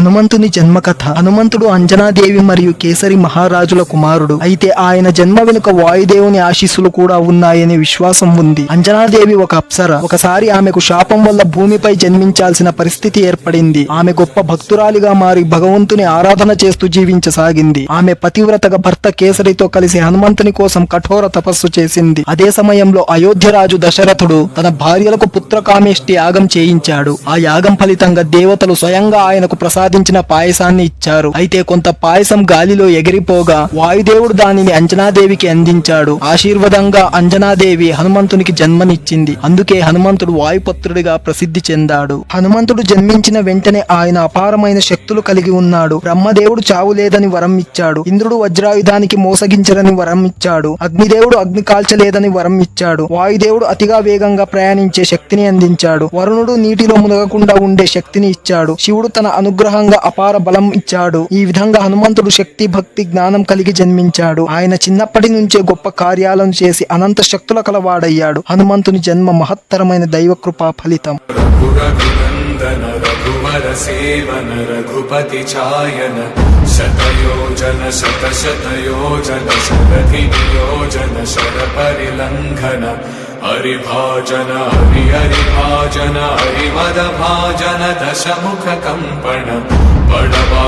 హనుమంతుని జన్మకథ. హనుమంతుడు అంజనాదేవి మరియు కేసరి మహారాజుల కుమారుడు. అయితే ఆయన జన్మ వెనుక వాయుదేవుని ఆశీస్సులు కూడా ఉన్నాయనే విశ్వాసం ఉంది. అంజనాదేవి ఒక అప్సర. ఒకసారి ఆమెకు శాపం వల్ల భూమిపై జన్మించాల్సిన పరిస్థితి ఏర్పడింది. ఆమె గొప్ప భక్తురాలిగా మారి భగవంతుని ఆరాధన చేస్తూ జీవించసాగింది. ఆమె పతివ్రతగా భర్త కేసరితో కలిసి హనుమంతుని కోసం కఠోర తపస్సు చేసింది. అదే సమయంలో అయోధ్యరాజు దశరథుడు తన భార్యలకు పుత్రకామేష్టి యాగం చేయించాడు. ఆ యాగం ఫలితంగా దేవతలు స్వయంగా ఆయనకు ప్రసాదించిన పాయసాన్ని ఇచ్చారు. అయితే కొంత పాయసం గాలిలో ఎగిరిపోగా వాయుదేవుడు దానిని అంజనాదేవికి అందించాడు. ఆశీర్వాదంగా అంజనాదేవి హనుమంతునికి జన్మనిచ్చింది. అందుకే హనుమంతుడు వాయుపుత్రుడిగా ప్రసిద్ధి చెందాడు. హనుమంతుడు జన్మించిన వెంటనే ఆయన అపారమైన శక్తులు కలిగి ఉన్నాడు. బ్రహ్మదేవుడు చావు లేదని వరం ఇచ్చాడు. ఇంద్రుడు వజ్రాయుధానికి మోసగించరని వరం ఇచ్చాడు. అగ్నిదేవుడు అగ్ని కాల్చలేదని వరం ఇచ్చాడు. వాయుదేవుడు అతిగా వేగంగా ప్రయాణించే శక్తిని అందించాడు. వరుణుడు నీటిలో మునగకుండా ఉండే శక్తిని ఇచ్చాడు. శివుడు తన అనుగ్రహంగా అపార బలం ఇచ్చాడు. ఈ విధంగా హనుమంతుడు శక్తి, భక్తి, జ్ఞానం కలిగి జన్మించాడు. ఆయన చిన్నప్పటి నుంచే గొప్ప కార్యాలను చేసి అనంత శక్తుల కలవాడయ్యాడు. హనుమంతుని జన్మ మహత్తరమైన దైవ కృపా ఫలితం. రఘుపతి ఛాయన శతయోజన శతశతయోజన శరధి నియోజన శర పరిలంఘన హరిభాజన హరిభాజన హరిమద భాజన దశముఖ కంపణ బడవా